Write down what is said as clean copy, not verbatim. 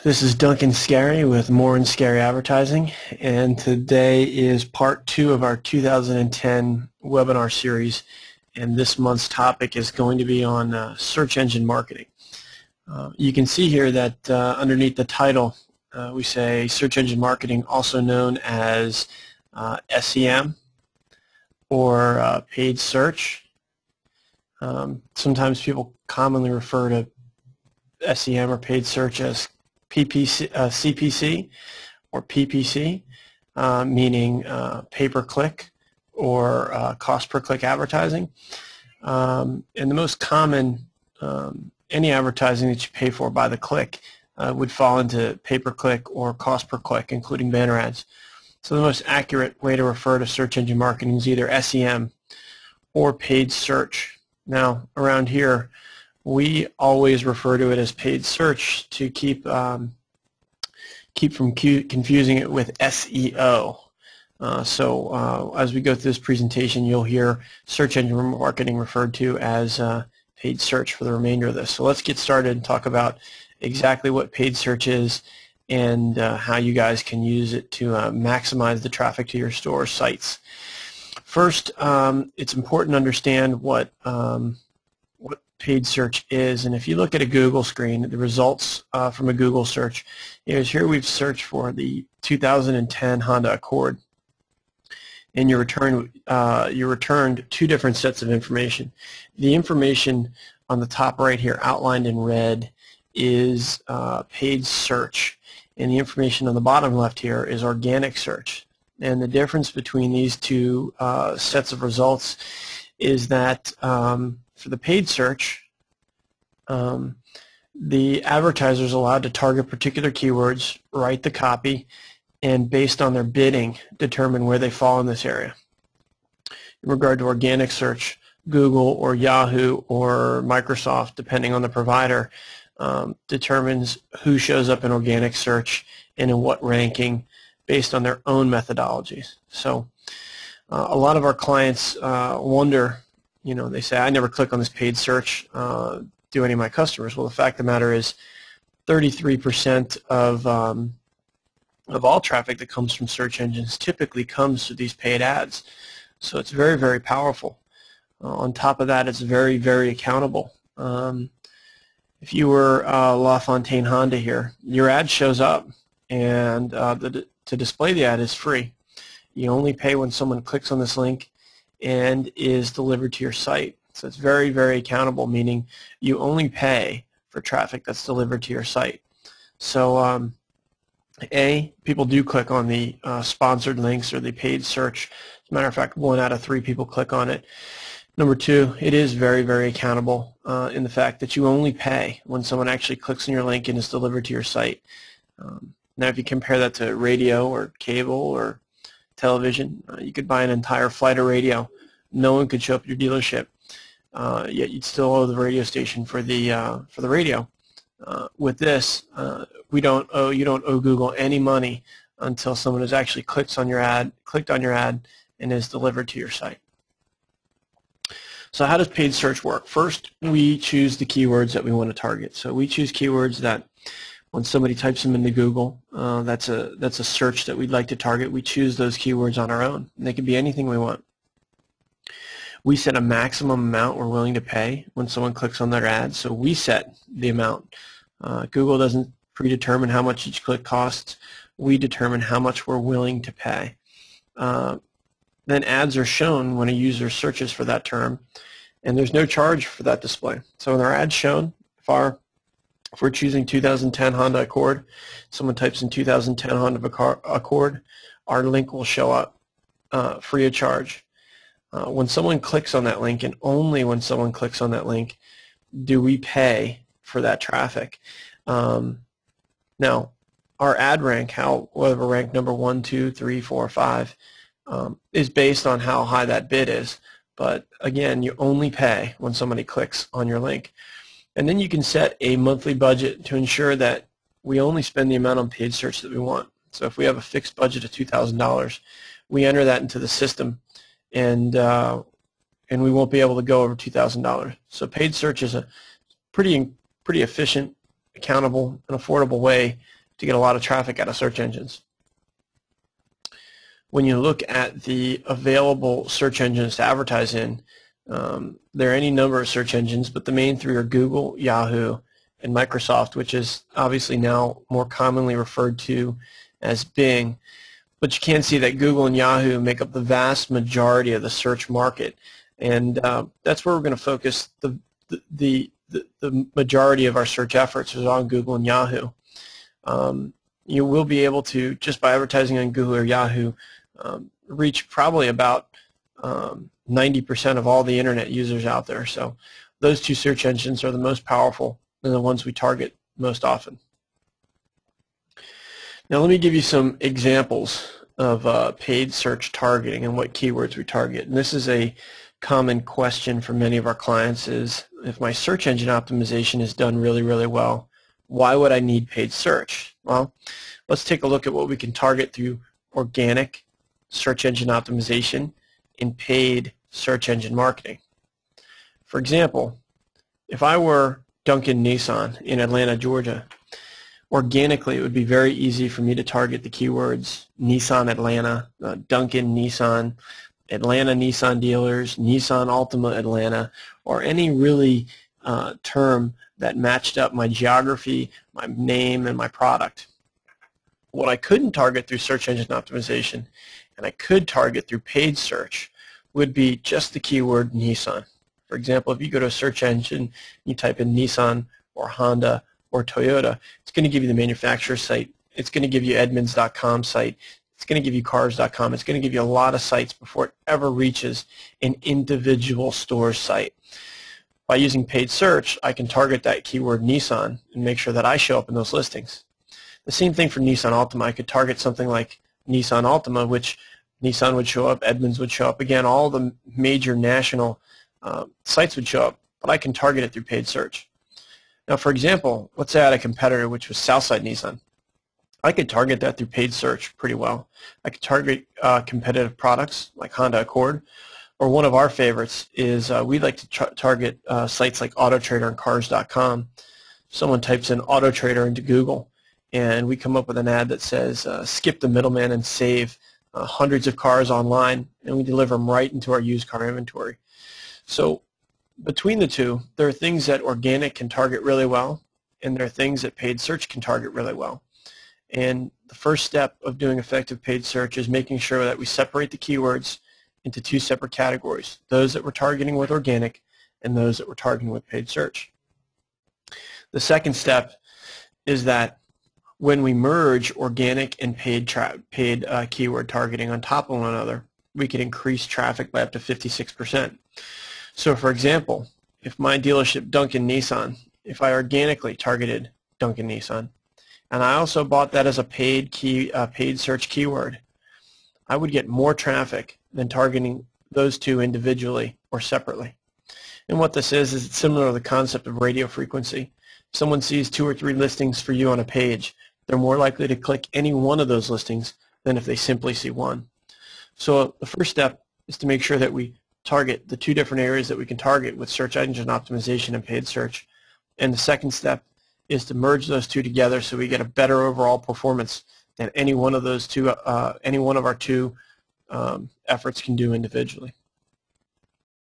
This is Duncan Scarry with More and Scary Advertising, and today is part 2 of our 2010 webinar series, and this month's topic is going to be on search engine marketing. You can see here that underneath the title we say search engine marketing, also known as SEM or paid search. Sometimes people commonly refer to SEM or paid search as CPC or PPC, meaning pay-per-click or cost-per-click advertising. And the most common, any advertising that you pay for by the click would fall into pay-per-click or cost-per-click, including banner ads. So the most accurate way to refer to search engine marketing is either SEM or paid search. Now, around here, we always refer to it as paid search to keep from confusing it with SEO. So as we go through this presentation, you'll hear search engine marketing referred to as paid search for the remainder of this. So let's get started and talk about exactly what paid search is and how you guys can use it to maximize the traffic to your store sites. First, it's important to understand what paid search is, and if you look at a Google screen, the results from a Google search is here. We've searched for the 2010 Honda Accord, and you returned two different sets of information. The information on the top right here, outlined in red, is paid search, and the information on the bottom left here is organic search. And the difference between these two sets of results is that for the paid search, the advertiser is allowed to target particular keywords, write the copy, and based on their bidding, determine where they fall in this area. In regard to organic search, Google or Yahoo or Microsoft, depending on the provider, determines who shows up in organic search and in what ranking based on their own methodologies. So a lot of our clients wonder, they say, I never click on this paid search, do any of my customers? Well, the fact of the matter is 33% of all traffic that comes from search engines typically comes to these paid ads. So it's very, very powerful. On top of that, it's very, very accountable. If you were LaFontaine Honda here, your ad shows up, and to display the ad is free. You only pay when someone clicks on this link and is delivered to your site. So it's very, very accountable, meaning you only pay for traffic that's delivered to your site. So people do click on the sponsored links or the paid search. As a matter of fact, 1 out of 3 people click on it. Number 2, it is very, very accountable in the fact that you only pay when someone actually clicks on your link and is delivered to your site. Now, if you compare that to radio or cable or television, you could buy an entire flight of radio. No one could show up at your dealership, yet you'd still owe the radio station for the radio. With this, you don't owe Google any money until someone has actually clicked on your ad, and is delivered to your site. So how does paid search work? First, we choose the keywords that we want to target. So we choose keywords that when somebody types them into Google, that's a search that we'd like to target. We choose those keywords on our own. And they can be anything we want. We set a maximum amount we're willing to pay when someone clicks on their ad. So we set the amount. Google doesn't predetermine how much each click costs. We determine how much we're willing to pay. Then ads are shown when a user searches for that term, and there's no charge for that display. So when our ad's shown, if we're choosing 2010 Honda Accord, someone types in 2010 Honda Accord, our link will show up free of charge. When someone clicks on that link, and only when someone clicks on that link, do we pay for that traffic. Now, our ad rank, whether we're ranked number 1, 2, 3, 4, 5, is based on how high that bid is. But again, you only pay when somebody clicks on your link. And then you can set a monthly budget to ensure that we only spend the amount on paid search that we want. So if we have a fixed budget of $2,000, we enter that into the system, and we won't be able to go over $2,000. So paid search is a pretty efficient accountable, and affordable way to get a lot of traffic out of search engines. When you look at the available search engines to advertise in, there are any number of search engines, but the main three are Google, Yahoo, and Microsoft, which is obviously now more commonly referred to as Bing. But you can see that Google and Yahoo make up the vast majority of the search market, and that's where we're going to focus the majority of our search efforts is on Google and Yahoo. You will be able to, just by advertising on Google or Yahoo, reach probably about 90% of all the internet users out there. So those two search engines are the most powerful and the ones we target most often. Now let me give you some examples of paid search targeting and what keywords we target. And this is a common question for many of our clients is, if my search engine optimization is done really, really well, why would I need paid search? Well, let's take a look at what we can target through organic search engine optimization and paid search engine marketing. For example, if I were Duncan Nissan in Atlanta, Georgia, organically it would be very easy for me to target the keywords Nissan Atlanta, Duncan Nissan, Atlanta Nissan dealers, Nissan Altima Atlanta, or any really term that matched up my geography, my name, and my product. What I couldn't target through search engine optimization, and I could target through paid search, would be just the keyword Nissan. For example, if you go to a search engine, you type in Nissan or Honda or Toyota, it's going to give you the manufacturer site. It's going to give you Edmunds.com site. It's going to give you Cars.com. It's going to give you a lot of sites before it ever reaches an individual store site. By using paid search, I can target that keyword Nissan and make sure that I show up in those listings. The same thing for Nissan Altima. I could target something like Nissan Altima, which Nissan would show up, Edmunds would show up. Again, all the major national sites would show up, but I can target it through paid search. Now, for example, let's say I had a competitor, which was Southside Nissan. I could target that through paid search pretty well. I could target competitive products like Honda Accord, or one of our favorites is we like to target sites like AutoTrader and Cars.com. Someone types in AutoTrader into Google, and we come up with an ad that says, skip the middleman and save hundreds of cars online, and we deliver them right into our used car inventory. So between the two, there are things that organic can target really well, and there are things that paid search can target really well. And the first step of doing effective paid search is making sure that we separate the keywords into two separate categories, those that we're targeting with organic and those that we're targeting with paid search. The second step is that when we merge organic and paid keyword targeting on top of one another, we can increase traffic by up to 56%. So for example, if my dealership Duncan Nissan, if I organically targeted Duncan Nissan, and I also bought that as a paid search keyword, I would get more traffic than targeting those two individually or separately. And what this is it's similar to the concept of radio frequency. If someone sees 2 or 3 listings for you on a page, they're more likely to click any one of those listings than if they simply see one. So the first step is to make sure that we target the two different areas that we can target with search engine optimization and paid search. And the second step is to merge those two together so we get a better overall performance than any one of those two, any one of our two efforts can do individually.